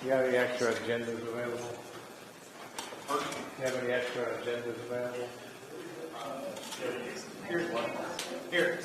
You have any extra agendas available? You have any extra agendas available? Here's one. Here.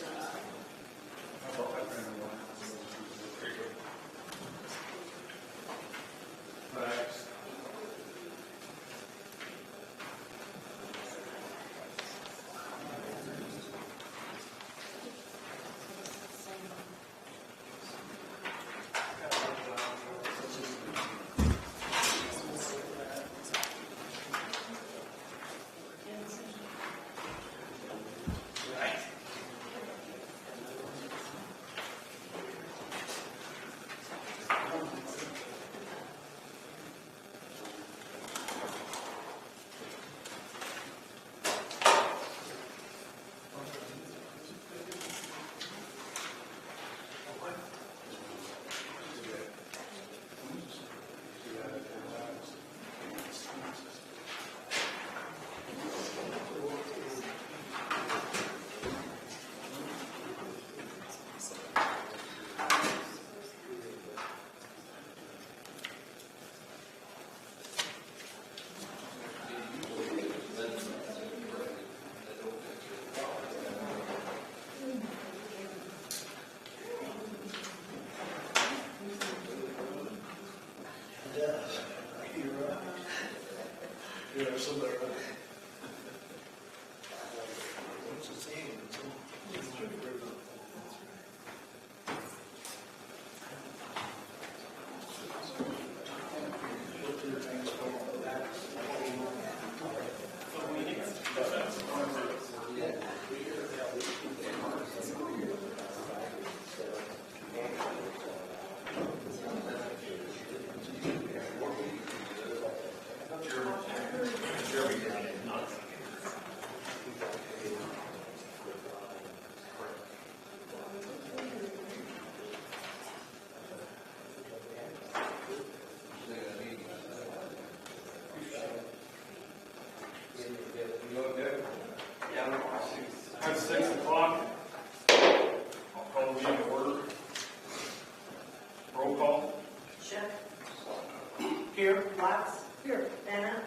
Watts. Here. Benna.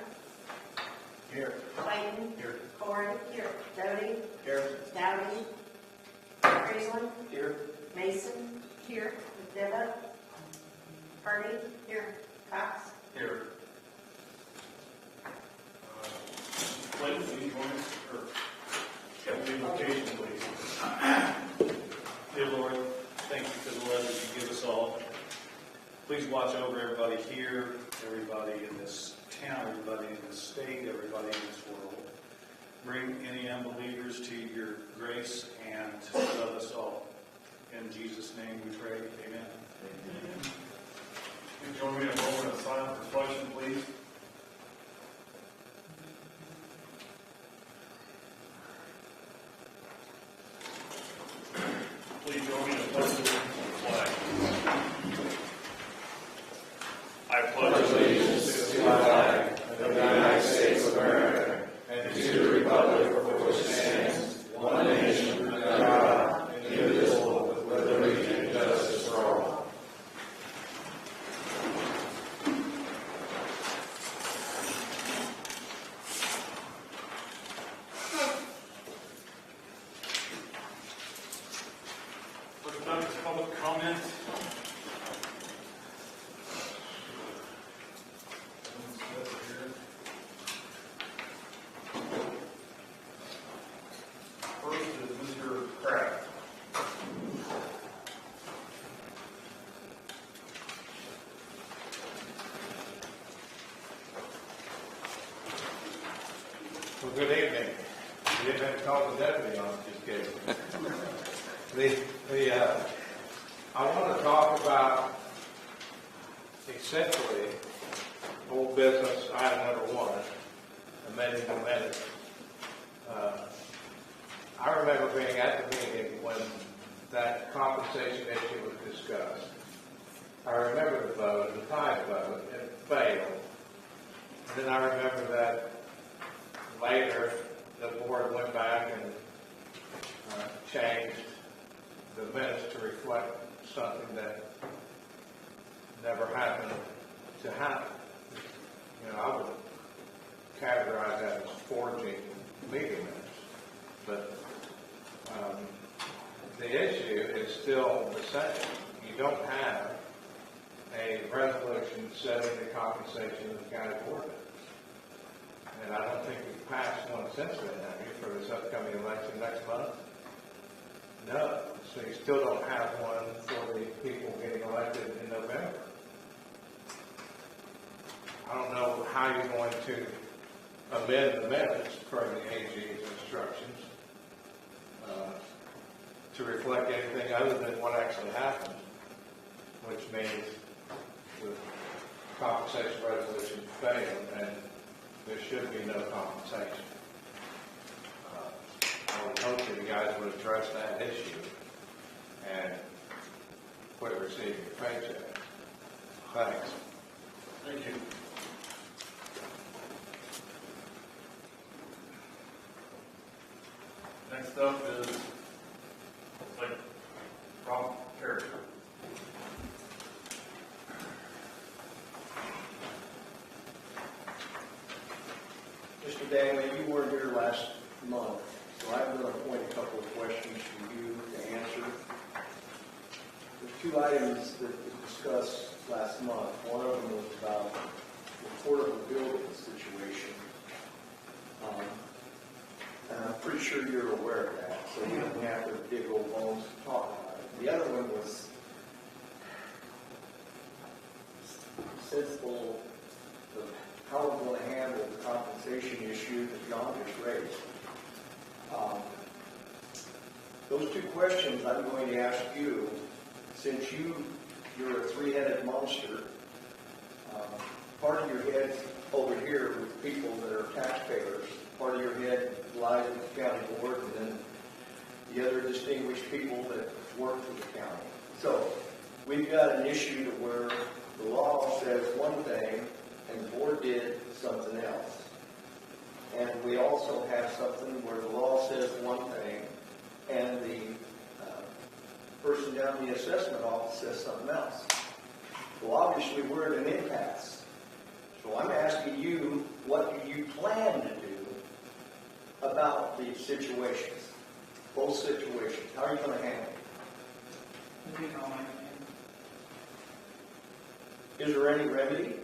Here. Clayton. Here. Corey. Here. Jody. Here. Dowdy. Friesland. Here. Mason. Here. McDevitt. Hardy. Here. Cox. Here. Clayton, will you join us? Or, yeah, the invocation, please. Dear Lord, thank you for the letters you give us all. Please watch over everybody here, everybody in this town, everybody in this state, everybody in this world. Bring any unbelievers to your grace and love us all. In Jesus' name we pray. Amen. Please join me in a moment of silent reflection, please. Please join me in a pledge of flag. I pledge allegiance to the flag of the United States of America and to the republic for which it stands, one nation, under God, indivisible, with liberty and justice for all. First up is public comment. First is Mr. Kraft. Well, good evening. You didn't have to call the deputy on, just kidding. I want to talk about essentially old business item number one, amending the minutes. I remember being at the meeting when that compensation issue was discussed. I remember the vote, the tie vote, it failed. And then I remember that later the board went back and changed the minutes to reflect something that never happened to happen. You know, I would categorize that as forging meeting minutes. But the issue is still the same. You don't have a resolution setting the compensation of the county board. And I don't think we've passed one since then, have you, for this upcoming election next month? No. So you still don't have one for the people getting elected in November. I don't know how you're going to amend the minutes per the AG's instructions to reflect anything other than what actually happened, which means the compensation resolution failed and there should be no compensation. I would hope that you guys would address that issue and quit receiving your paycheck. Thanks. Thank you. Next up is Rob Carey. Mr. Daly, you weren't here last month, so I'm going to point a couple of questions for you to answer. There's two items that were discussed last month. One of them was about the portable building situation. And I'm pretty sure you're aware of that, so you don't have to dig old bones to talk about it. The other one was sensible of how we're going to handle the compensation issue that John just raised. Those two questions I'm going to ask you, since you're a three-headed monster, part of your head's over here with people that are taxpayers, part of your head lies with the county board, and then the other distinguished people that work for the county. So we've got an issue to where the law says one thing and the board did something else. And we also have something where the law says one thing and the person down in the assessment office says something else. Well, obviously we're at an impasse. So So I'm asking you, what do you plan to do about the situations, both situations? How are you going to handle it? I think on my end. Is there any remedy?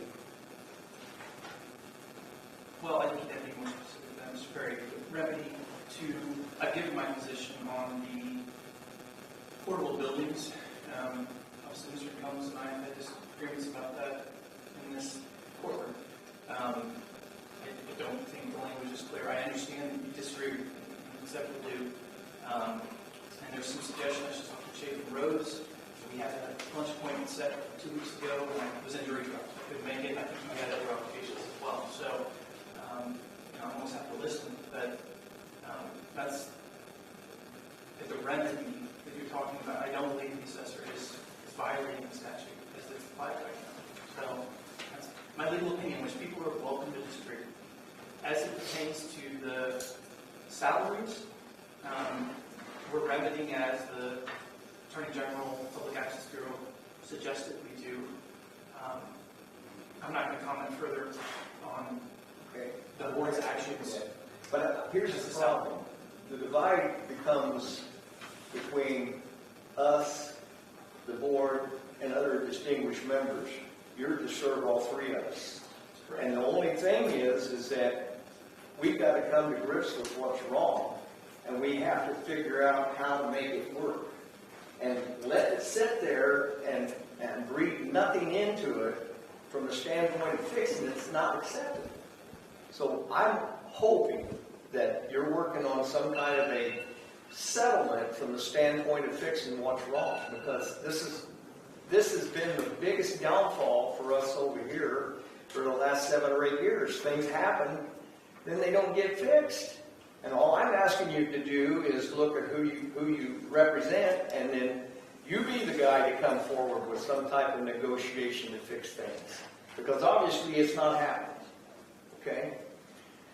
Well, I think you have to be more specific than Mr. Perry. Remedy to, I've given my position on the portable buildings. Obviously, Mr. Combs and I have had disagreements about that in this courtroom. I don't think the language is clear. I understand that you disagree and accept the do. And there's some suggestions just to shade the roads. We had a lunch appointment set 2 weeks ago, and I was in jury trial. I couldn't make it. I think we had other obligations as well. So, I almost have to listen. But that's if the remedy that you're talking about. I don't believe the assessor is violating the statute as it's applied right now. So, that's my legal opinion, which people are welcome to disagree. As it pertains to the salaries, we're remedying as the Attorney General, Public Access Bureau suggested we do. I'm not going to comment further on Okay. the board's actions. But here's the problem. The divide becomes between us, the board, and other distinguished members. You're to serve all three of us. And the only thing is that we've got to come to grips with what's wrong, and we have to figure out how to make it work. And let it sit there and breathe nothing into it from the standpoint of fixing it, it's not acceptable. So I'm hoping that you're working on some kind of a settlement from the standpoint of fixing what's wrong, because this has been the biggest downfall for us over here for the last 7 or 8 years. Things happen, then they don't get fixed. And all I'm asking you to do is look at who you represent, and then you be the guy to come forward with some type of negotiation to fix things. Because obviously it's not happening. Okay?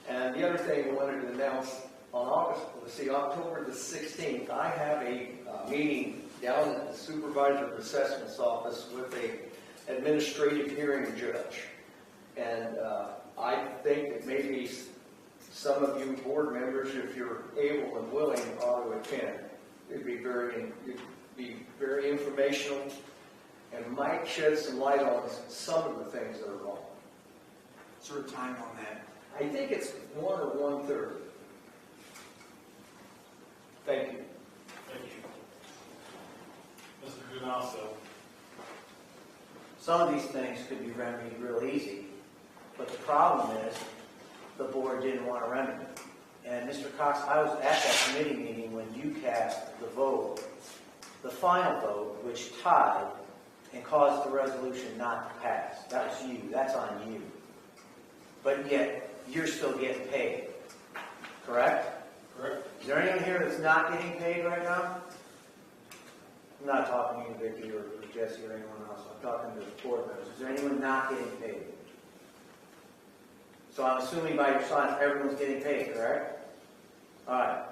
And the other thing I wanted to announce on October the 16th, I have a meeting down at the Supervisor of Assessment's office with a administrative hearing judge. And I think that maybe some of you board members, if you're able and willing, ought to attend. It'd be very informational and might shed some light on some of the things that are wrong. Sort of time on that. I think it's 1 or 1:30. Thank you. Thank you. Mr. Donato. Some of these things could be remedied real easy, but the problem is the board didn't want to remedy it. And Mr. Cox, I was at that committee meeting when you cast the vote, the final vote, which tied and caused the resolution not to pass. That was you. That's on you. But yet, you're still getting paid. Correct? Correct. Is there anyone here that's not getting paid right now? I'm not talking to you, Vicki, or Jesse, or anyone else. I'm talking to the board members. Is there anyone not getting paid? So I'm assuming by your silence, everyone's getting paid, correct? All right.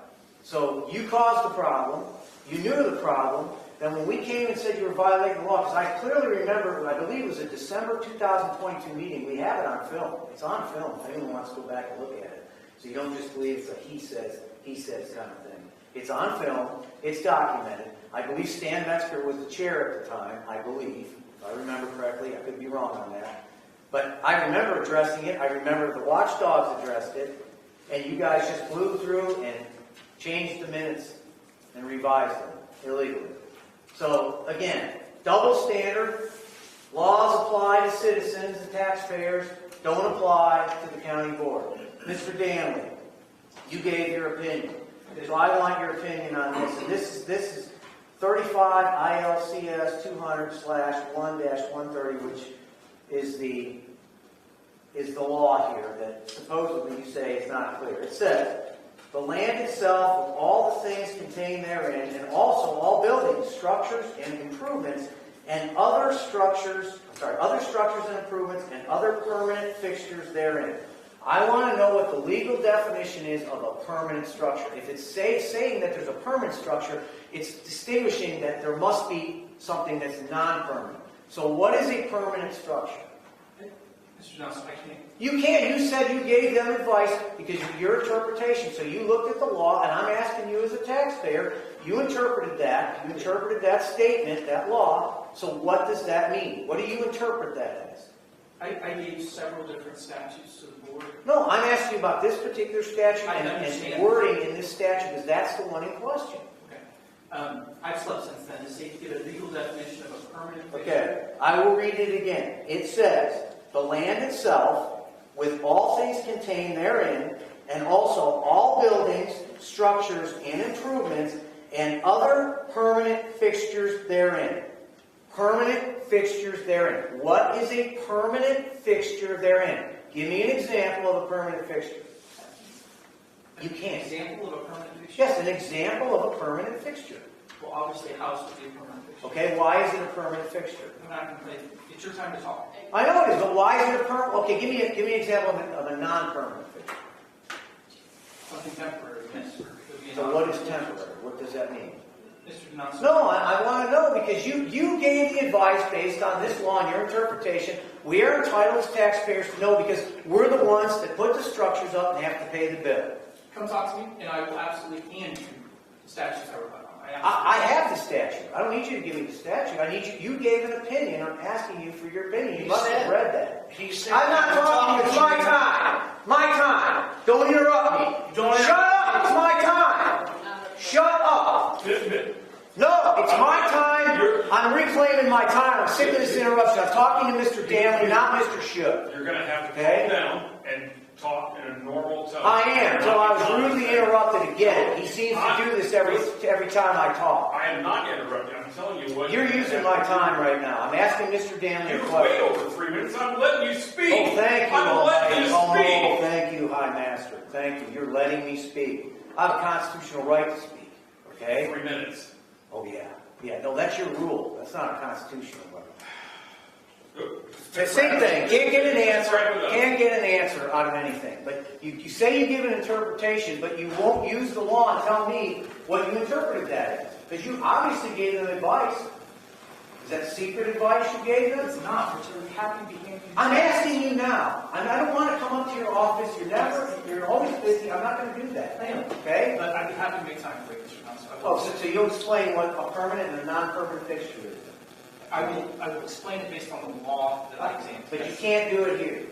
So you caused the problem. You knew the problem. Then when we came and said you were violating the law, because I clearly remember, I believe it was a December 2022 meeting. We have it on film. It's on film if anyone wants to go back and look at it. So you don't just believe it's a he says kind of thing. It's on film. It's documented. I believe Stan Metzger was the chair at the time, I believe. If I remember correctly. I could be wrong on that. But I remember addressing it. I remember the watchdogs addressed it. And you guys just blew through and changed the minutes and revised them illegally. So, again, double standard. Laws apply to citizens and taxpayers. Don't apply to the county board. Mr. Danley, you gave your opinion. So I want your opinion on this. And this is 35 ILCS 200/1-130, which is the law here that supposedly you say is not clear. It says, the land itself, with all the things contained therein, and also all buildings, structures, and improvements, and other structures and improvements, and other permanent fixtures therein. I want to know what the legal definition is of a permanent structure. If it's saying that there's a permanent structure, it's distinguishing that there must be something that's non-permanent. So what is a permanent structure? Mr. Johnson, I can't. You can't. You said you gave them advice because of your interpretation. So you looked at the law, and I'm asking you as a taxpayer, you interpreted that. You interpreted that statement, that law. So what does that mean? What do you interpret that as? I gave several different statutes to the board. No, I'm asking you about this particular statute I and understand. wording in this statute, because that's the one in question. Okay. I've slept since then to see if you get a legal definition of a permanent fixture. Okay, I will read it again. It says, the land itself, with all things contained therein, and also all buildings, structures, and improvements, and other permanent fixtures therein. Permanent fixtures therein. What is a permanent fixture therein? Give me an example of a permanent fixture. You An can't. example of a permanent fixture? Yes, an example of a permanent fixture. Well, obviously, a house would be a permanent fixture. Okay, why is it a permanent fixture? I'm not going to play. It's your time to talk. I know it is, but why is it a permanent? Okay, give me an example of a non-permanent fixture. Something temporary, yes. It would be a So what is temporary? What does that mean? Mr. Johnson. No, I want to know because you gave the advice based on this law and your interpretation. We are entitled as taxpayers to know because we're the ones that put the structures up and have to pay the bill. Come talk to me, and I will absolutely hand you the statutes I relied on. I have the statute. I don't need you to give me the statute. I need you. You gave an opinion. I'm asking you for your opinion. You must have read that. He said. I'm not talking. It's my time. My time. Don't interrupt me. Shut up. It's my time. Shut up. No, it's my time. I'm reclaiming my time. I'm sick of this interruption. I'm talking to Mr. Danley, not Mr. Shook. You're gonna have to Okay. calm down and talk in a normal tone. I am, until I was rudely interrupted again. He seems to do this every time I talk. I am not interrupting. I'm telling you what. You're using my time right now. I'm asking Mr. Danley a You're way question. over 3 minutes. I'm letting you speak. Oh, thank you, I'm letting you Almighty. Oh, speak. thank you, High Master. Thank you. You're letting me speak. I have a constitutional right to speak. Okay? 3 minutes. Oh, yeah. Yeah, no, that's your rule. That's not a constitutional right. The same thing. Can't get an answer. Can't get an answer out of anything. But you say you give an interpretation, but you won't use the law and tell me what you interpreted that as. Because you obviously gave them advice. Is that secret advice you gave them? It's not, but you're happy to be handed. I'm asking you now. I don't want to come up to your office. You're always busy. I'm not going to do that. I am. Okay? But I'd be happy to make time for you, Mr. Johnson. Oh, so you'll explain what a permanent and a non-permanent fixture is. I will explain it based on the law that I examined. But you can't do it here.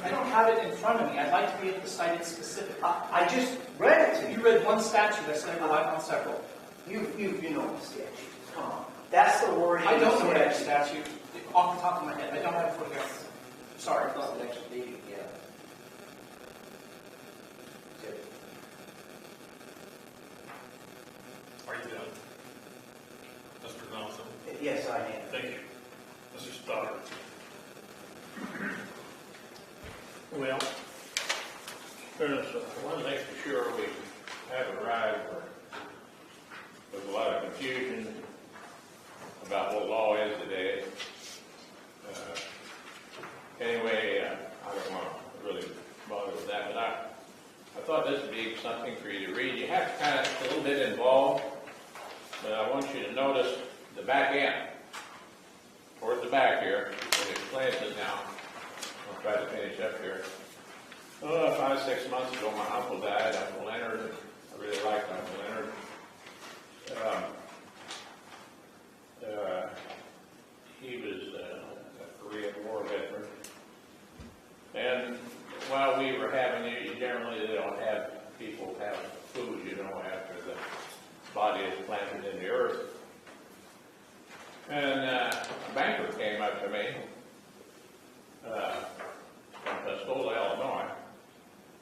I don't have it in front of me. I'd like to be able to cite it specifically. I just read it to you. You read one statute. I said I relied on several. You know the statute. Come on. That's the wording. I don't know of the that statute off the top of my head. I don't have it for you guys. Sorry. Are you done? Mr. Johnson? Yes, I am. Thank you. Mr. Stoddard? Well, one thing for sure, we have arrived where there's a lot of confusion about what law is today. Anyway, I don't want to really bother with that, but I thought this would be something for you to read. You have to kind of a little bit involved, but I want you to notice the back end. Towards the back here, it explains it now. I'll try to finish up here. 5, 6 months ago, my uncle died, Uncle Leonard. I really liked Uncle Leonard. He was a Korean War veteran. And while we were having it, you generally they don't have people have food, after the body is planted in the earth. And a banker came up to me from Tuscola, Illinois.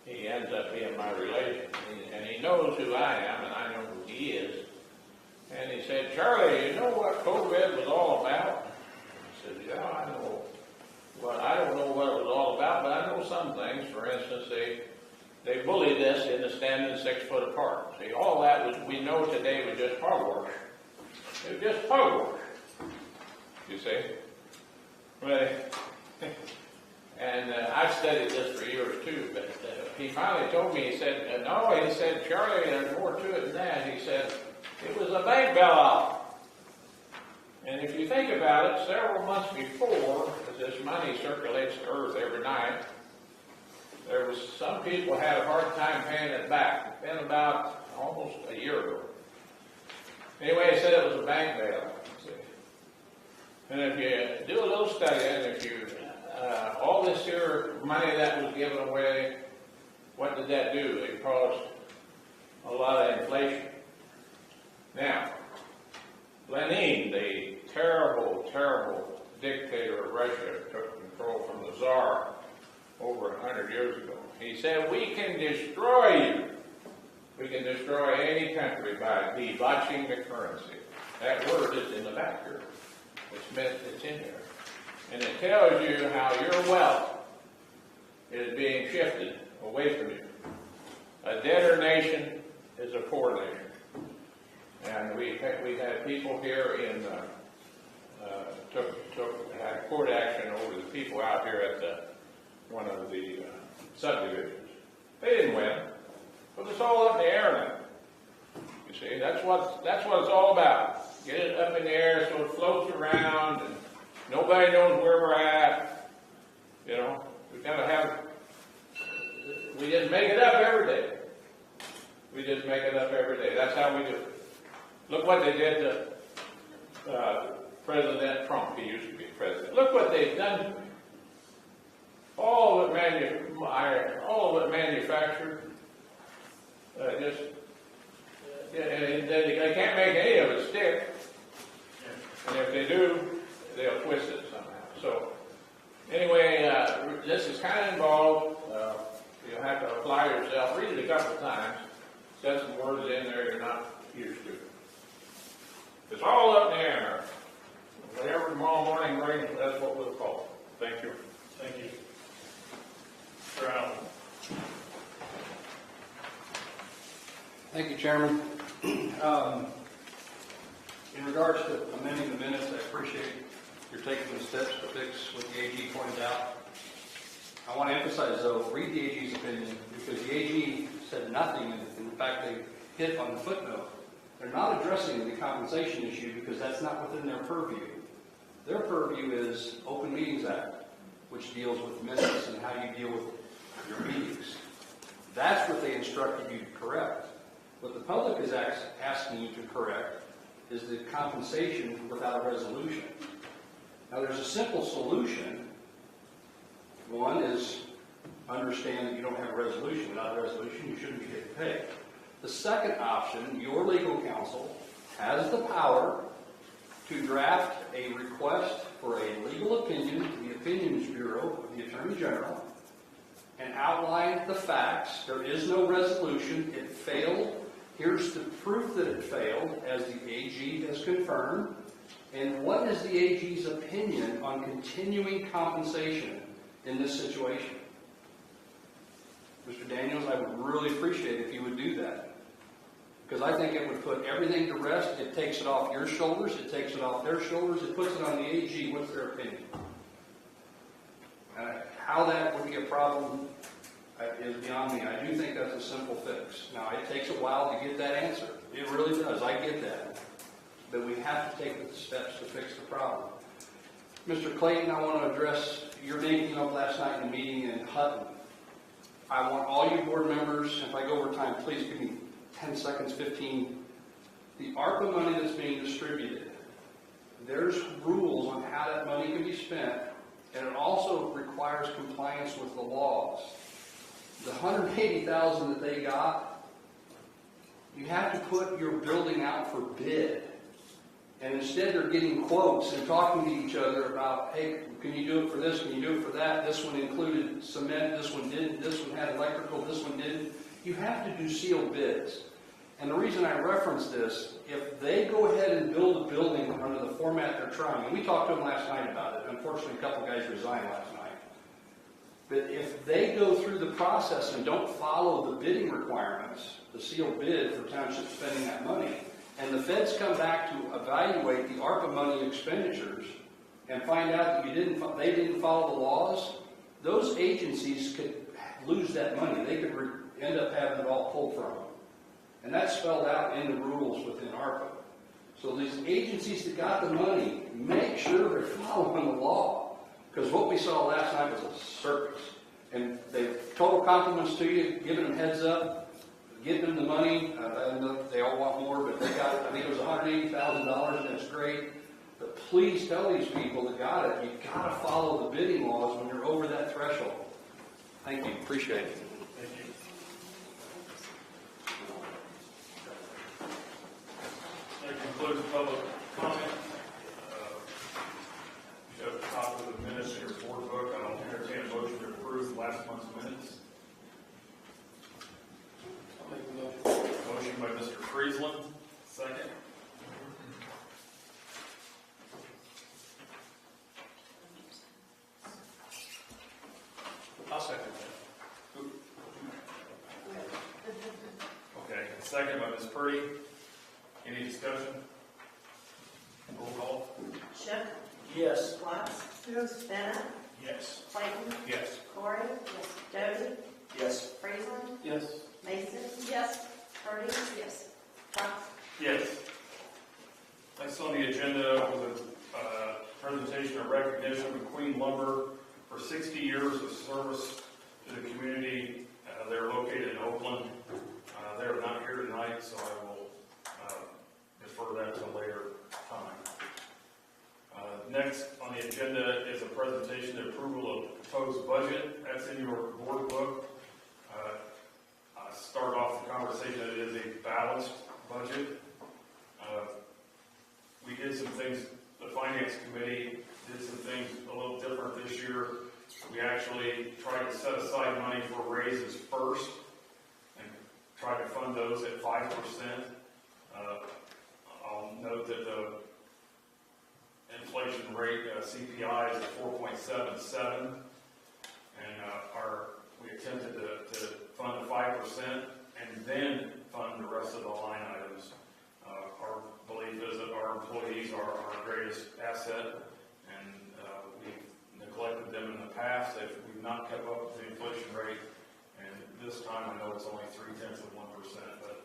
He ends up being my relation, and he knows who I am, and I know who he is. And he said, "Charlie, you know what COVID was all about?" I said, "Yeah, I know. Well, I don't know what it was all about, but I know some things. For instance, they bullied us into standing 6 foot apart. See, all that we know today was just hogwash. It was just hogwash. You see? Well, and I've studied this for years too, but he finally told me, he said, "No," he said, "Charlie, there's more to it than that." He said, "It was a bank bailout." And if you think about it, several months before, the this money circulates the earth every night. There was, some people had a hard time paying it back. It's been about almost a year ago. Anyway, he said it was a bank bailout. See. And if you do a little study, and if you, all this here money that was given away, what did that do? It caused a lot of inflation. Now, Lenin, the terrible, terrible dictator of Russia, took control from the Tsar over 100 years ago. He said, we can destroy you. We can destroy any country by debauching the currency. That word is in the back here. It's in there. And it tells you how your wealth is being shifted away from you. A debtor nation is a poor nation. And we had people here in, had court action over the people out here at one of the subdivisions. They didn't win, but it's all up in the air now. You see, that's what it's all about. Get it up in the air so it floats around and nobody knows where we're at. You know, we've got to have, we just make it up every day. We just make it up every day. That's how we do it. Look what they did to President Trump. He used to be president. Look what they've done to him. All of it manufactured. They can't make any of it stick. And if they do, they'll twist it somehow. So, anyway, this is kind of involved. You'll have to apply yourself. Read it a couple of times. Got some words in there you're not used to. It's all up in the air. Whatever tomorrow morning brings, that's what we'll call it. Thank you. Thank you. Mr. Allen. Thank you, Chairman. In regards to amending the minutes, I appreciate you're taking the steps to fix what the AG pointed out. I want to emphasize, though, read the AG's opinion, because the AG said nothing. In fact, they hit on the footnote. They're not addressing the compensation issue because that's not within their purview. Their purview is Open Meetings Act, which deals with minutes and how you deal with your meetings. That's what they instructed you to correct. What the public is asking you to correct is the compensation without a resolution. Now, there's a simple solution. One is understand that you don't have a resolution. Without a resolution, you shouldn't be getting paid. The second option, your legal counsel has the power to draft a request for a legal opinion to the Opinions Bureau of the Attorney General and outline the facts. There is no resolution. It failed. Here's the proof that it failed, as the AG has confirmed. And what is the AG's opinion on continuing compensation in this situation? Mr. Daniels, I would really appreciate it if you would do that. Because I think it would put everything to rest. It takes it off your shoulders. It takes it off their shoulders. It puts it on the AG. What's their opinion? How that would be a problem is beyond me. I do think that's a simple fix. Now, it takes a while to get that answer. It really does. I get that. But we have to take the steps to fix the problem. Mr. Clayton, I want to address your name came up last night in a meeting in Hutton. I want all you board members, if I go over time, please give me 10 seconds, 15. The ARPA money that's being distributed, there's rules on how that money can be spent, and it also requires compliance with the laws. The $180,000 that they got, you have to put your building out for bid. And instead they're getting quotes and talking to each other about, hey, can you do it for this, can you do it for that? This one included cement, this one didn't, this one had electrical, this one didn't. You have to do sealed bids. And the reason I reference this, if they go ahead and build a building under the format they're trying, and we talked to them last night about it, unfortunately a couple guys resigned last night, but if they go through the process and don't follow the bidding requirements, the sealed bid for township spending that money, and the feds come back to evaluate the ARPA money expenditures and find out that they didn't follow the laws, those agencies could lose that money. They could end up having it all pulled from them. And that's spelled out in the rules within ARPA. So these agencies that got the money, make sure they're following the law. Because what we saw last night was a circus. And they total compliments to you, giving them heads up, giving them the money. I know they all want more, but they got, I think it was $180,000, and it's great. But please tell these people that got it, you've got to follow the bidding laws when you're over that threshold. Thank you, appreciate it. Thank you. That concludes public comment. You have a copy of the minutes in your board book. I'll entertain a motion to approve last month's minutes. I'll make the motion. Motion by Mr. Friesland, second. I'll second Okay, second by Ms. Purdy. Any discussion? Roll call. Shook, Yes. Watts. Yes. Bennett, Yes. Clayton, Yes. Corey. Yes. Doty, Yes. Friesland, Yes. Mason. Yes. Hardy. Yes. Cox. Yes. Next on the agenda was a presentation of recognition of Queen Lumber for 60 years of service to the community. They're located in Oakland. They're not here tonight, so I will defer that to a later time. Next on the agenda is a presentation of approval of proposed budget. That's in your board book. Start off the conversation that it is a balanced budget. We did some things, the Finance Committee did some things a little different this year. We actually tried to set aside money for raises first and try to fund those at 5%. I'll note that the inflation rate, CPI, is at 4.77, and we attempted to fund 5% and then fund the rest of the line items. Our belief is that our employees are our greatest asset, and we've neglected them in the past. We've not kept up with the inflation rate, and this time I know it's only 0.3%, but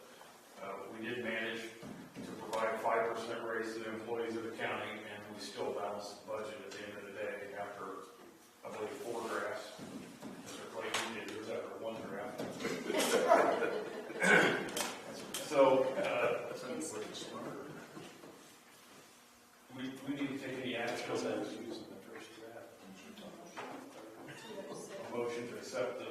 we did manage to provide a 5% raise to the employees of the county, and we still balanced the budget at the end of the day after, I believe, 4 drafts. Mr. Clayton, you did yours after 1 draft. So, we need to take any action on that. A motion to accept the,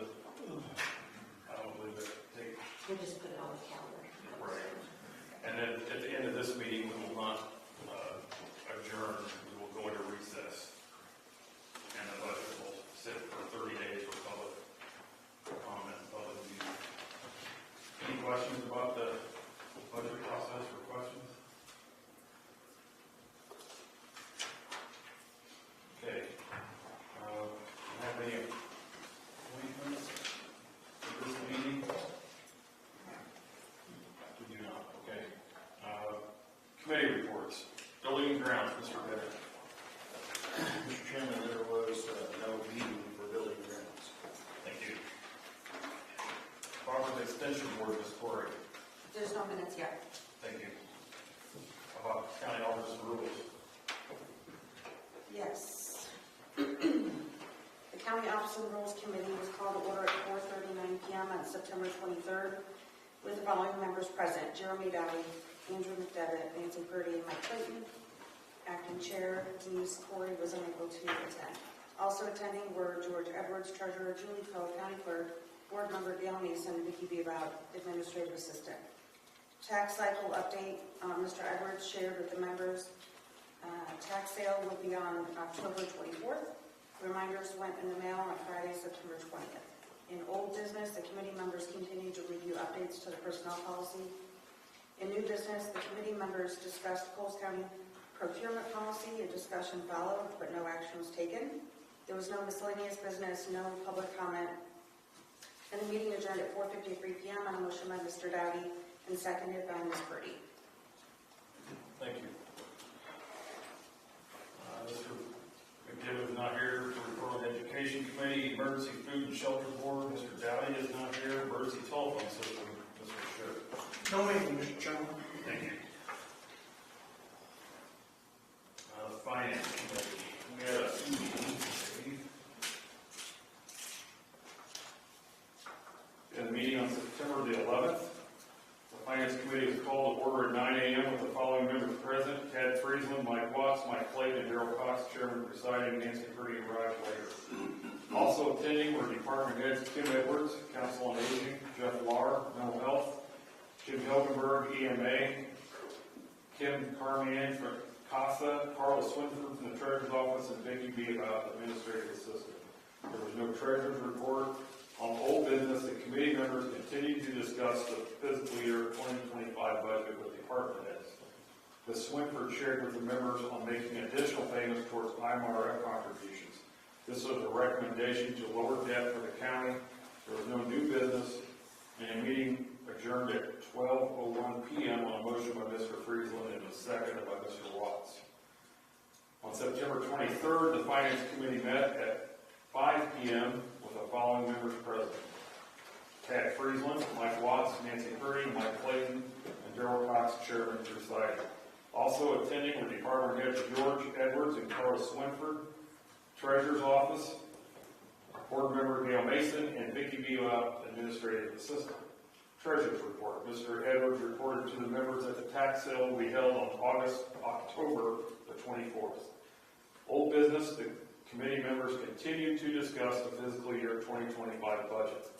I don't believe it, take, We'll just put it on the calendar. right. And then at the end of this meeting, we will not adjourn, we will go into recess. And the budget will sit for 30 days for public comment, public view. Any questions about the budget process or questions? Okay. Have any appointments for this meeting? We do not, okay. Committee reports. Building and grounds, Mr. Bennett. Mr. Chairman, there was no meeting for building grounds. Thank you. Property Extension Board, Ms. Corey. There's no minutes yet. Thank you. How about county office and rules? Yes. The County Office and Rules Committee was called to order at 4:39 p.m. on September 23rd with the following members present: Jeremy Downey, Andrew McDevitt, Nancy Purdy, and Mike Clayton. Acting Chair Denise Corey was unable to attend. Also attending were George Edwards, Treasurer, Julie Coe, County Clerk, Board Member Gail Mason, Vicki Beabout, Administrative Assistant. Tax cycle update, Mr. Edwards shared with the members. Tax sale will be on October 24th. Reminders went in the mail on Friday, September 20th. In old business, the committee members continue to review updates to the personnel policy. In new business, the committee members discussed Coles County procurement policy. A discussion followed, but no action was taken. There was no miscellaneous business, no public comment. And the meeting adjourned at 4:53 p.m. on a motion by Mr. Dowdy and seconded by Ms. Purdy. Thank you. Mr. McDevitt is not here to report on the Education Committee, Emergency Food and Shelter Board. Mr. Dowdy is not here. Emergency Telephone System, Mr. Schiff. No meeting, Mr. Chairman. Thank you. Finance Committee, we had a few meetings. Friesland, Mike Watts, Mike Clayton, and Darrell Cox, Chairman presiding, Nancy Purdy arrived later. Also attending were department heads Kim Edwards, Council on Aging, Jeff Lahr, Mental Health, Jim Hilgenberg, EMA, Kim Carmian from CASA, Carla Swinford from the Treasurer's Office, and Vicki B. about Administrative Assistant. There was no Treasurer's report. On old business, the committee members continued to discuss the fiscal year 2025 budget with department heads. Ms. Swinford shared with the members on making additional payments towards IMRF contributions. This was a recommendation to lower debt for the county. There was no new business, and a meeting adjourned at 12:01 p.m. on a motion by Mr. Friesland and was seconded by Mr. Watts. On September 23rd, the Finance Committee met at 5 p.m. with the following members present: Tad Friesland, Mike Watts, Nancy Purdy, Mike Clayton, and Darrell Cox, Chairman presiding. Also attending were department heads George Edwards and Carla Swinford, Treasurer's Office, Board Member Gail Mason, and Vicki Bila, Administrative Assistant. Treasurer's report. Mr. Edwards reported to the members that the tax sale will be held on October the 24th. Old business, the committee members continued to discuss the fiscal year 2025 budget.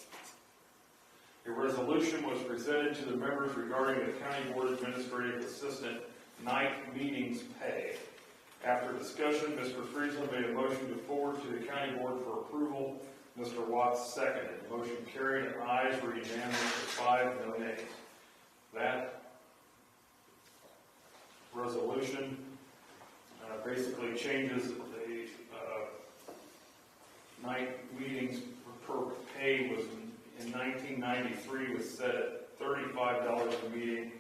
A resolution was presented to the members regarding the County Board Administrative Assistant night meetings pay. After discussion, Mr. Friesland made a motion to forward to the County Board for approval. Mr. Watts seconded. Motion carried, and ayes were unanimous with 5 no nays. That resolution basically changes the night meetings per pay was in 1993 was set at $35 a meeting,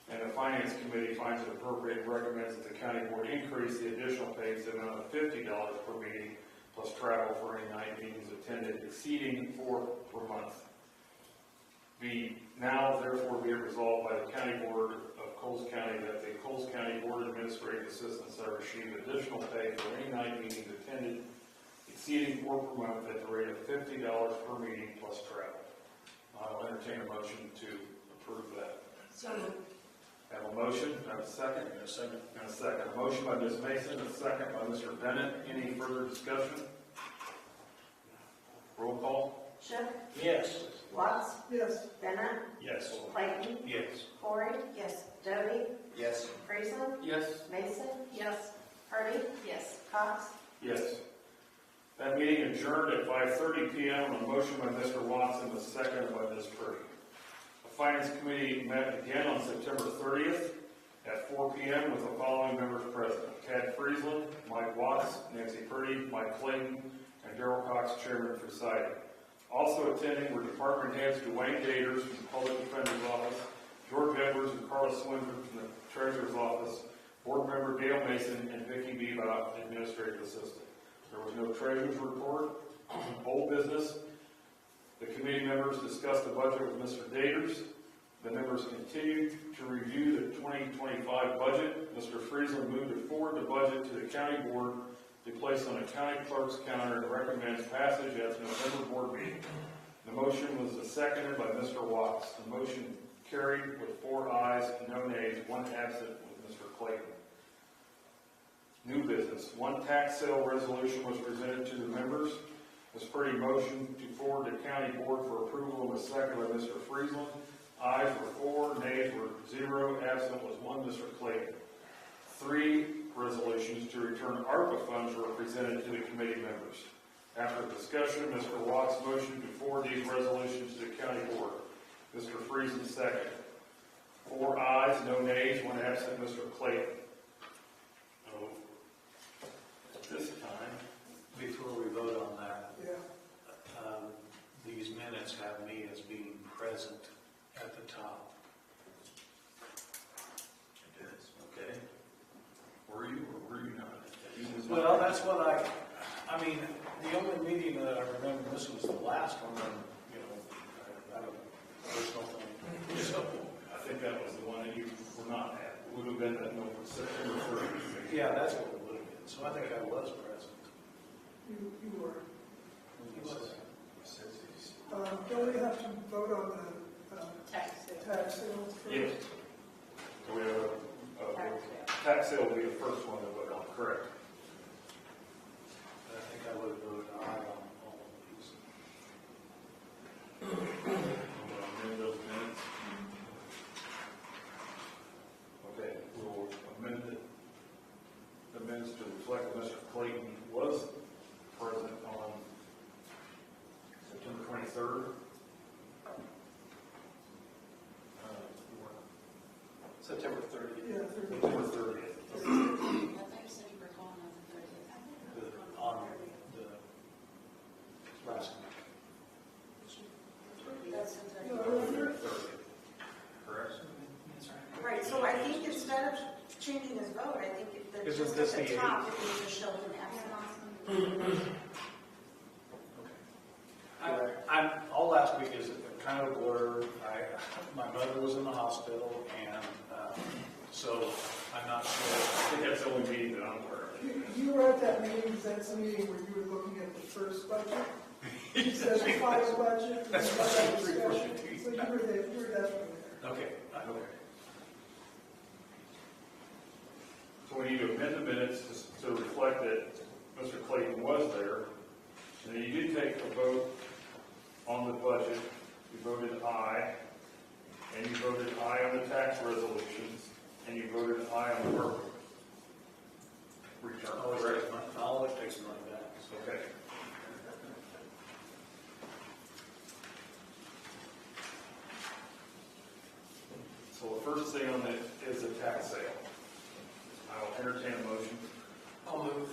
and the Finance Committee finds it appropriate and recommends that the County Board increase the additional pay to the amount of $50 per meeting plus travel for any night meetings attended exceeding 4 per month. Now therefore be it resolved by the County Board of Coles County that the Coles County Board Administrative Assistants have received additional pay for any night meetings attended exceeding 4 per month at the rate of $50 per meeting plus travel. I'll entertain a motion to approve that. So moved. Have a motion, have a second? And a second. And a second. A motion by Ms. Mason, a second by Mr. Bennett. Any further discussion? Roll call? Schiff, Yes. Watts, Yes. Bennett, Yes. Clayton, Yes. Corey. Yes. Doty, Yes. Friesland, Yes. Mason. Yes. Purdy. Yes. Cox. Yes. That meeting adjourned at 5:30 p.m. on a motion by Mr. Watson, was seconded by Ms. Purdy. The Finance Committee met again on September 30th at 4 p.m. with the following members present: Tad Friesland, Mike Watts, Nancy Purdy, Mike Clayton, and Darrell Cox, Chairman presiding. Also attending were department heads Dwayne Daters from the Public Defender's Office, George Edwards and Carla Swinford from the Treasurer's Office, Board Member Gail Mason, and Vicki Beba, Administrative Assistant. There was no Treasurer's report. Old business. The committee members discussed the budget with Mr. Daters. The members continued to review the 2025 budget. Mr. Friesland moved to forward the budget to the county board to place on a county clerk's counter and recommends passage at the November board meeting. The motion was seconded by Mr. Watts. The motion carried with 4 ayes, no nays, 1 absent with Mr. Clayton. New business. 1 tax sale resolution was presented to the members. Ms. Purdy motioned to forward to county board for approval and was seconded by Mr. Friesland. Ayes were 4, nays were 0, absent was 1, Mr. Clayton. 3 resolutions to return ARPA funds were presented to the committee members. After discussion, Mr. Watts motioned to forward these resolutions to the county board. Mr. Friesland seconded. 4 ayes, no nays, 1 absent, Mr. Clayton. At this time, Before we vote on that, Yeah. these minutes have me as being present at the top. it is, okay. Were you or were you not? Well, that's what I mean, the only meeting that I remember, this was the last one, and, you know, I don't know, personal thing. So, I think that was the one that you were not at. It would have been that November, September 30th. yeah, that's what it would have been. So I think I was present. You were. He was. Don't we have to vote on the Tax sale. tax sales first? Yes. So we have Tax sale will be the first one to vote on, correct? I think I would have voted aye on all of these. Amend those minutes. Okay, we'll amend the minutes to reflect that Mr. Clayton was present on September 23rd. September 30th. September 30th. On the last one. Correct? Right, so I think instead of changing his vote, I think if the, Isn't just this at the the top, it needs to show him absent. All last week is kind of a blur. My mother was in the hospital, and so I'm not sure. I think that's the only meeting that I'm aware of. You were at that meeting, is that some meeting where you were looking at the first budget? It says the final budget. and the budget discussion. So you were there, you were definitely there. Okay. So we need to amend the minutes to reflect that Mr. Clayton was there. And then you did take a vote on the budget. You voted aye. And you voted aye on the tax resolutions. And you voted aye on the work return. Correct? I'll always take some money back. Okay. So the first thing on it is the tax sale. I will entertain a motion. I'll move.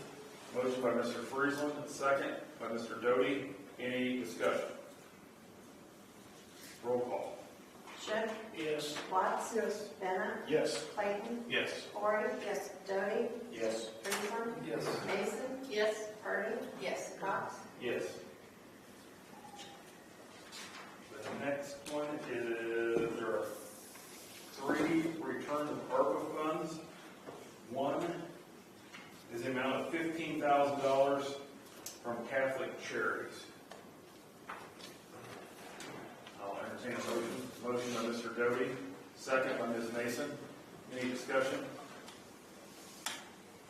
Motion by Mr. Friesland, second by Mr. Doty. Any discussion? Roll call. Schiff, Yes. Watts, Yes. Bennett, Yes. Clayton, Yes. Corey, yes, Doty, Yes. Friesland, Yes. Mason, yes, Hardy, yes, Cox, Yes. The next one is, there are 3 returns of ARPA funds. One is the amount of $15,000 from Catholic Charities. I'll entertain a motion. Motion by Mr. Doty, second by Ms. Mason. Any discussion?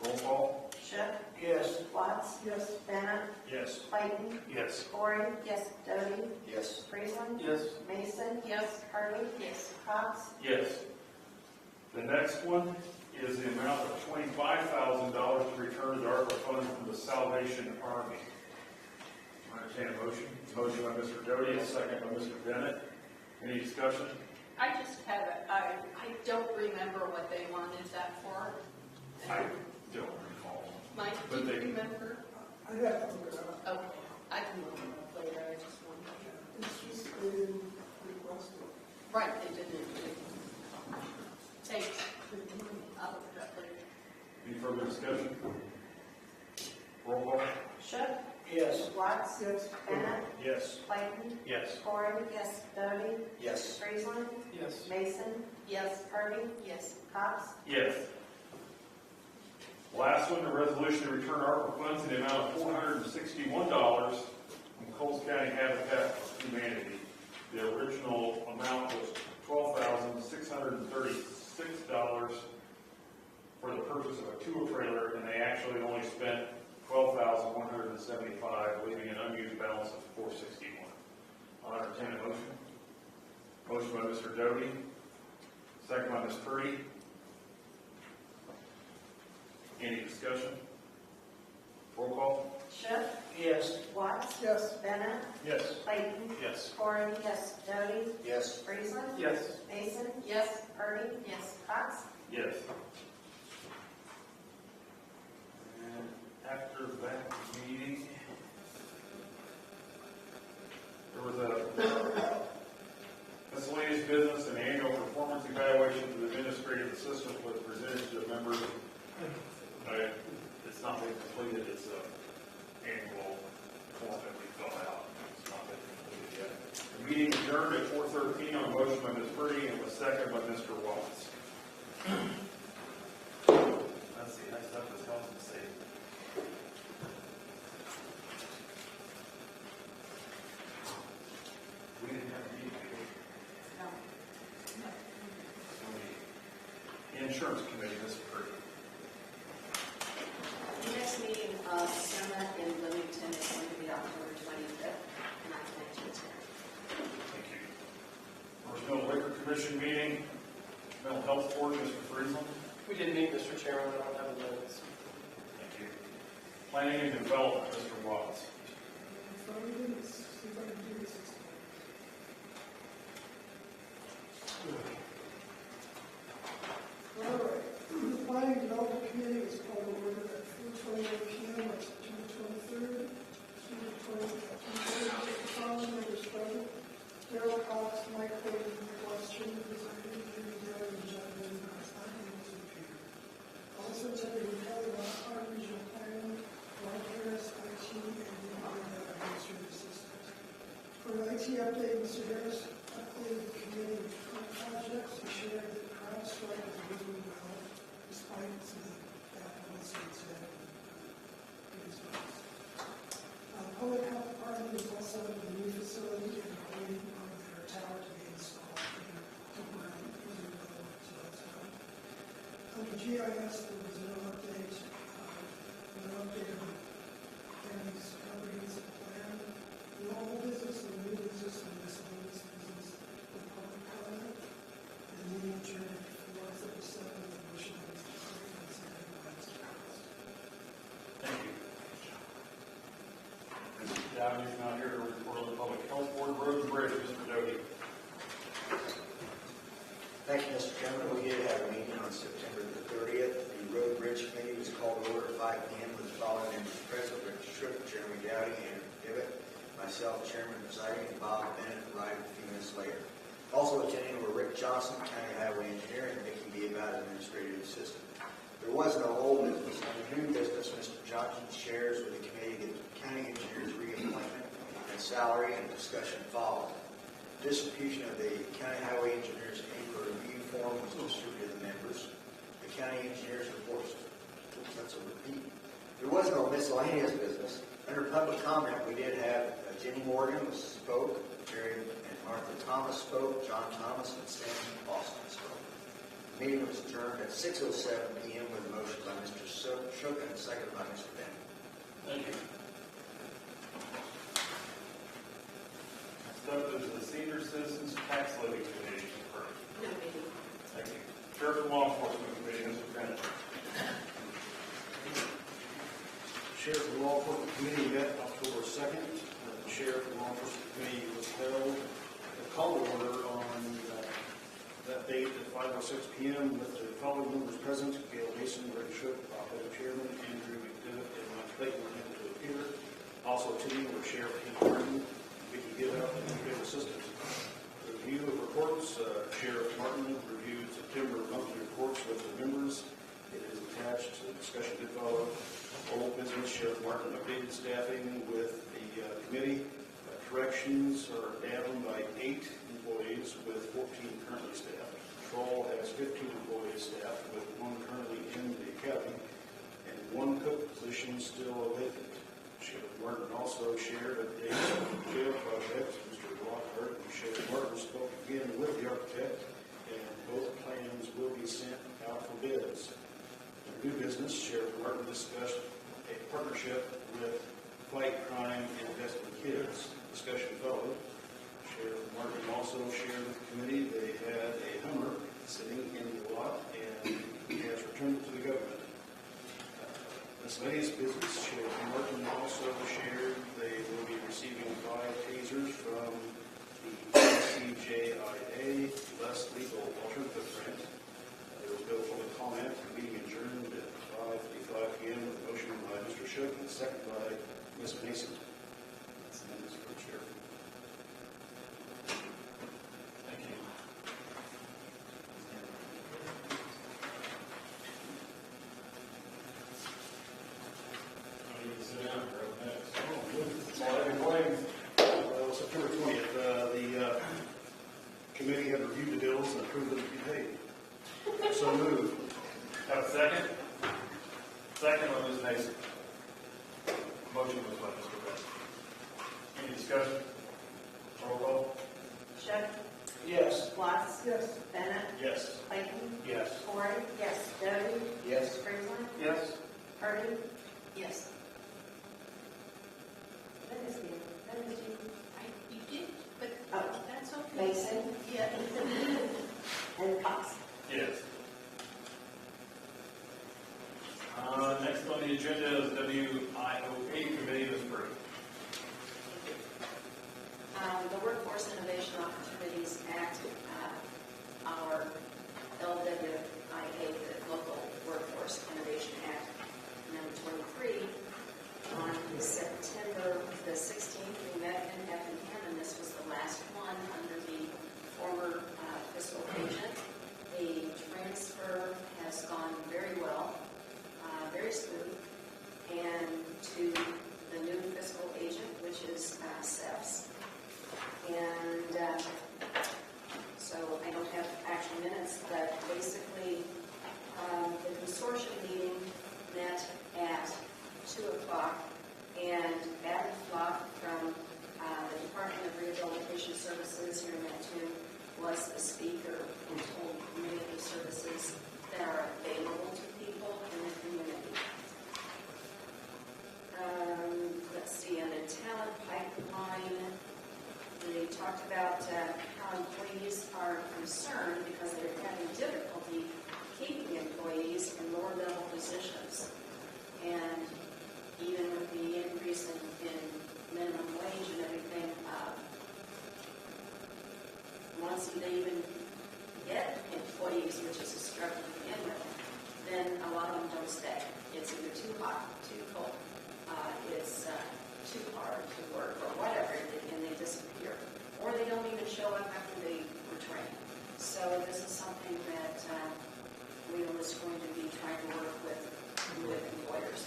Roll call. Schiff, Yes. Watts, Yes. Bennett, Yes. Clayton, Yes. Corey, yes, Doty, Yes. Friesland, Yes. Mason, yes, Hardy, yes, Cox, Yes. The next one is the amount of $25,000 to return to the ARPA fund from the Salvation Army. I entertain a motion. Motion by Mr. Doty, a second by Mr. Bennett. Any discussion? I just have, I don't remember what they wanted that for. I don't recall. Mike, do But you they- remember? I have to look it up. Okay, I can look it up later, I just wanted It's just, they didn't request it. to. Right, they didn't. Thanks. I'll look it up later. Any further discussion? Roll call. Schiff, Yes. Watts, Yes. Bennett, Yes. Clayton, Yes. Corey, yes, Doty, Yes. Friesland, Yes. Mason, yes, Hardy, yes, Cox, Yes. Last one, the resolution to return ARPA funds in the amount of $461 from Coles County Habitat for Humanity. The original amount was $12,636 for the purchase of a tour trailer, and they actually only spent $12,175, leaving an unused balance of $461. I'll entertain a motion. Motion by Mr. Doty, second by Ms. Purdy. Any discussion? Roll call. Schiff, Yes. Watts, Yes. Bennett, Yes. Clayton, Yes. Corey, yes, Doty, Yes. Friesland, Yes. Mason, yes, Hardy, yes, Cox, Yes. And after that meeting, there was a miscellaneous business and annual performance evaluation for the administrative assistant was presented to the members. It's not been completed, it's an annual form that we fill out. It's not been completed yet. The meeting adjourned at 4:13 on a motion by Ms. Purdy and was second by Mr. Watts. That's the nice stuff that's helping to save. We didn't have a meeting. no. Insurance Insurance Committee, Ms. Purdy. The next meeting of Summit in Bloomington is going to be October 25th, and I plan to attend. Thank you. First Liquor Commission meeting, Mental Health Board, Mr. Friesland. We did meet, Mr. Chairman, I don't have the minutes. Thank you. Planning and Development, Mr. Watts. So we didn't see if I can do this. All right, the Planning and Development Committee was called to order at 4:21 p.m. on September 23rd. The following members present: Darrell Cox, Mike Clayton, Ross Chin, presiding, Jimmy Dale, and John Denver, is not able to appear. Also attending Kelly Lockhart, Regional Planning, Mark Harris, IT, and Administrative Assistant. For an IT update, Mr. Harris updated the committee with current projects. He shared that CrowdStrike is moving well, despite some bad policies and results. Public Health Department is also in the new facility and waiting on their tower to be installed. Temporary, so that's done. Under GIS, there was no update on county's comprehensive plan. The old business and new business and miscellaneous business with public comment. And the meeting adjourned at 4:37 with the motion of Mr. Clayton and seconded by Mr. Cox. Thank you. Mr. Downey is not here to report on the Public Health Board, Road and Bridge, Mr. Doty. Thank you, Mr. Chairman. We did have a meeting on September the 30th. The Road and Bridge Committee was called to order at 5 p.m. with the following members present: Rick Shook, Jeremy Dowdy, Andrew Gibbett, myself, Chairman presiding, and Bob Bennett arrived a few minutes later. Also attending were Rick Johnson, County Highway Engineer, and Vicki Beabat, Administrative Assistant. There was no old business. Under new business, Mr. Johnson shares with the committee the county engineer's reappointment and salary, and discussion followed. Distribution of the county highway engineer's paper review form was distributed to the members. The county engineer's reports, that's a repeat. There was no miscellaneous business. Under public comment, we did have Jenny Morgan spoke, Jerry and Martha Thomas spoke, John Thomas and Sam Austin spoke. The meeting was adjourned at 6:07 p.m. with a motion by Mr. Shook and a second by Mr. Bennett. Thank you. Next up is the Senior Citizens Tax Levy Committee. No meeting. Thank you. Sheriff and Law Enforcement Committee, Mr. Bennett. Sheriff and Law Enforcement Committee met October 2nd. The Sheriff and Law Enforcement Committee was held, called to order on that date at 5:06 p.m. with the following members present: Gail Mason, Rick Shook, Bob Bennett, Chairman, Andrew McDevitt, and Mike Clayton were able to appear. Also attending were Sheriff Keith Martin, Vicki Gibbett, and Administrative Assistant. Review of reports: Sheriff Martin reviewed September monthly reports with the members. It is attached. The discussion did follow. Old business: Sheriff Martin updated staffing with the committee. Corrections are down by 8 employees with 14 currently staffed. Patrol has 15 employees staffed with 1 currently in the academy and 1 cook position still vacant. Sheriff Martin also shared updates on the jail project. Mr. Lockhart and Sheriff Martin spoke again with the architect, and both plans will be sent out for bids. In new business, Sheriff Martin discussed a partnership with Fight Crime and Investing Kids. Discussion followed. Sheriff Martin also shared with the committee they had a Hummer sitting in the lot, and he has returned it to the government. Miscellaneous business: Sheriff Martin also shared they will be receiving 5 tasers from the CJIA, less lethal alternative grant. There was no public comment. The meeting adjourned at 5:55 p.m. with a motion by Mr. Shook and a second by Ms. Mason. That's the minutes for the chair. Thank you. September 20th, the committee had reviewed the bills and approved them to be paid. So moved. Have a second? Second by Ms. Mason. Motion was by Mr. Bennett. Any discussion? Roll call. Shook. Yes. Watts? Yes. Bennett? Yes. Clayton? Yes. Corey? Yes. Debbie? Yes. Franklin? Yes. Hardy? Yes. That is you. You did, but Oh. that's okay. Mason? Yeah. And Cox? Yes. Next on the agenda is WIOA Committee, Ms. Purdy. The Workforce Innovation Opportunities Act, our LWIA, the Local Workforce Innovation Act, number 23, on September the 16th, we met in Effingham, and this was the last one under the former fiscal agent. The transfer has gone very well, very smooth, and to the new fiscal agent, which is SEPS. And so I don't have actual minutes, but basically the consortium meeting met at 2 o'clock, and Adam Flock from the Department of Rehabilitation Services here in Mattoon was the speaker and told many of the services that are available to people in the community. Let's see, on the talent pipeline, they talked about how employees are concerned because they're having difficulty keeping employees in lower level positions. And even with the increase in minimum wage and everything, once they even get employees, which is a struggle to begin with, then a lot of them don't stay. It's either too hot, too cold, it's too hard to work, or whatever, and they disappear. Or they don't even show up after they were trained. So this is something that Real is going to be trying to work with employers.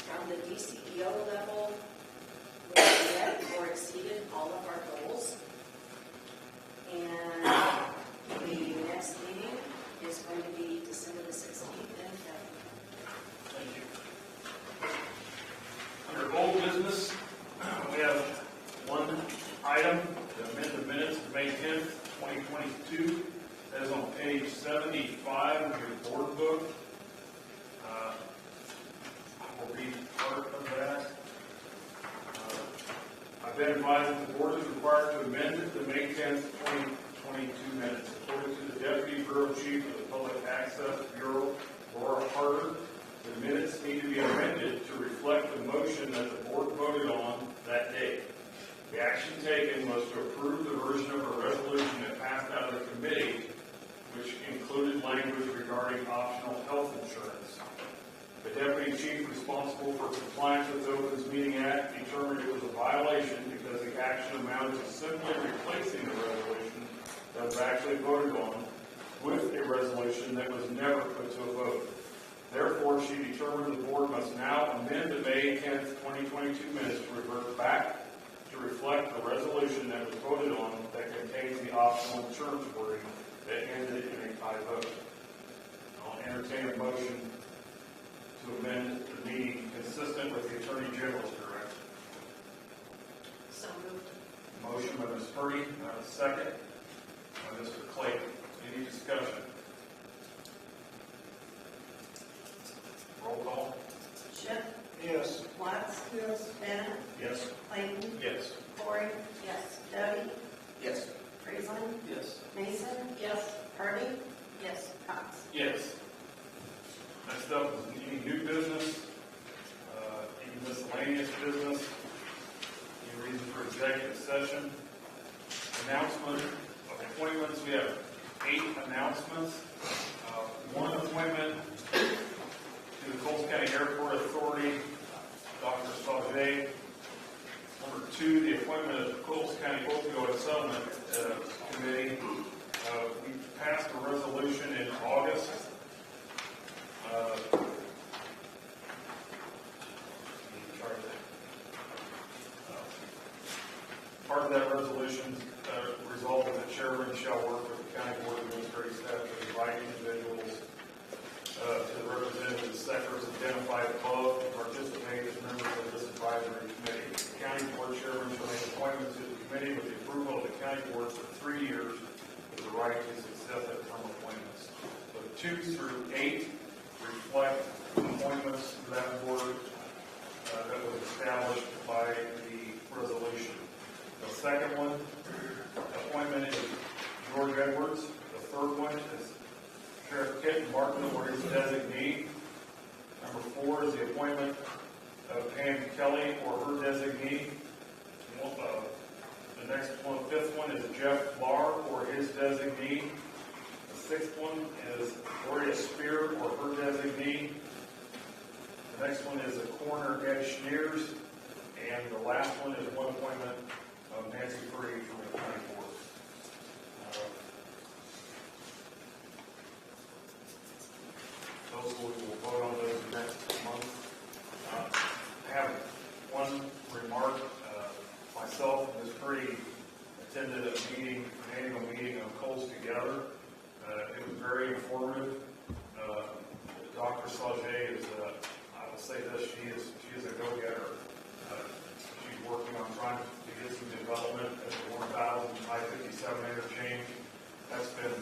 From the DCEO level, we met or exceeded all of our goals. And the next meeting is going to be December the 16th in February. Thank you. Under old business, we have one item to amend the minutes of May 10th, 2022. That is on page 75 of your board book. I will read part of that. I've been advised that the board is required to amend the May 10th, 2022 minutes. According to the Deputy Bureau Chief of the Public Access Bureau, Laura Harder, the minutes need to be amended to reflect the motion that the board voted on that day. The action taken was to approve the version of a resolution that passed out of the committee, which included language regarding optional health insurance. The deputy chief responsible for compliance with the Opens Meeting Act determined it was a violation because the action amounted to simply replacing the resolution that was actually voted on with a resolution that was never put to a vote. Therefore, she determined the board must now amend the May 10th, 2022 minutes to revert back to reflect the resolution that was voted on that contains the optional insurance wording that ended in a tie vote. I'll entertain a motion to amend the meeting consistent with the Attorney General's direction. So moved. Motion by Ms. Purdy, a second by Mr. Clayton. Any discussion? Roll call. Schiff? Yes. Watts? Yes. Bennett? Yes. Clayton? Yes. Corey? Yes. Debbie? Yes. Friesland? Yes. Mason? Yes. Hardy? Yes. Cox? Yes. Next up is any new business, any miscellaneous business, any reason for executive session. Announcement of appointments, we have 8 announcements. One appointment to the Coles County Airport Authority, Dr. Sauget. Number 2, the appointment of the Coles County Opioid Settlement Committee. We passed a resolution in August. Part of that resolution resolved that the chairman shall work with the county board administrative staff to invite individuals to the representative sectors identified above to participate as members of this advisory committee. The county board chairman shall make appointments board for 3 years with the right to successive term appointments. So 2 through 8 reflect appointments to that board that was established by the resolution. The second one, appointment is George Edwards. The third one is Sheriff Kit Martin or his designee. Number 4 is the appointment of Pam Kelly or her designee. The next one, the 5th one is Jeff Barr or his designee. The 6th one is Gloria Spear or her designee. The next one is the coroner Ed Schneers. And the last one is one appointment of Nancy Free from the county board. Those we will vote on those next month. I have one remark. Myself and Ms. Free attended an annual meeting of Coals Together. It was very informative. Dr. Sauget is, I will say this, she is a go-getter. She's working on trying to get some development at the 1000 I-57 interchange. That's been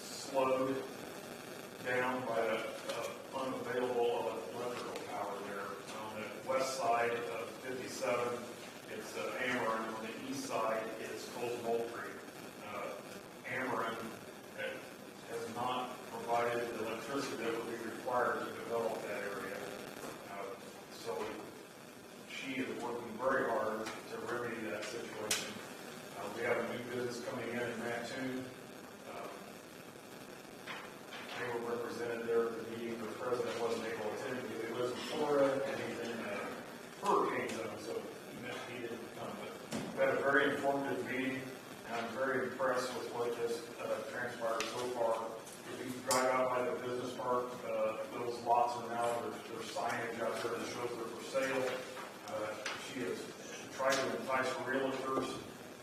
slowed down by the unavailable electrical power there. On the west side of 57, it's Ameren. On the east side, it's Coles Moultrie. Ameren has not provided the electricity that would be required to develop that area. So she is working very hard to remedy that situation. We have a new business coming in Mattoon. They were represented there at the meeting. The president wasn't able to attend because he lives in Florida and he's in hurricane zone, so he didn't come. But we had a very informative meeting, and I'm very impressed with what has transpired so far. If you drive out by the business park, those lots are now, there's signage out there that shows they're for sale. She has tried to entice realtors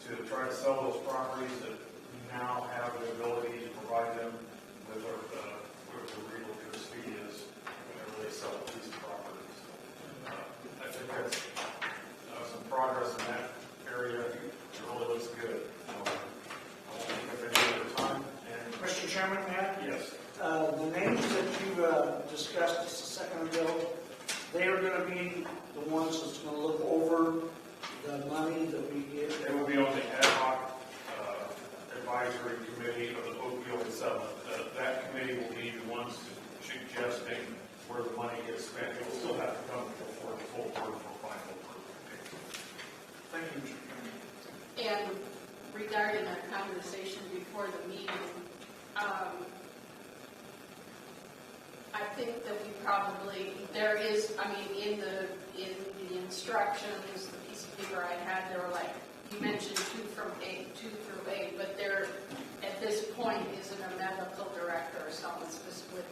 to try to sell those properties that we now have the ability to provide them with the realtor's fee is whenever they sell a piece of property. So, I think that's some progress in that area. It really looks good. I won't take up any other time. And Mr. Chairman, may I? yes, The names that you discussed just a second ago, they are going to be the ones that's going to look over the money that we give. they will be on the ad hoc advisory committee of the opioid settlement. That committee will be the ones suggesting where the money gets spent. It will still have to come before the full board for final approval. Thank you, Mr. Chairman. And regarding our conversation before the meeting, I think that we probably, there is, I mean, in the instructions, the piece of paper I had, there were like, you mentioned 2 through 8, but there, at this point, isn't a medical director or someone specific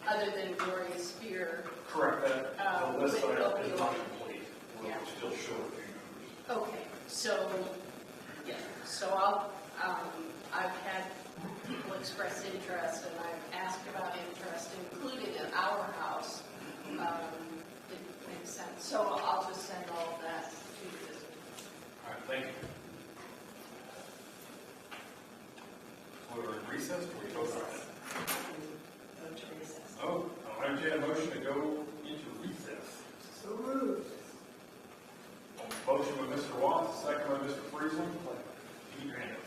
other than Gloria Spear. Correct. The list with item is not opioid. complete. We're Yeah. still short a few members. Okay, so, yeah, so I've had people express interest, and I've asked about interest, including at our house. Didn't make sense, so I'll just send all of that to you. All right, thank you. We're in recess, or we go back? Oh, I'll entertain a motion to go into recess. So moved. Motion by Mr. Watts, second by Mr. Friesen. Keep your hand up.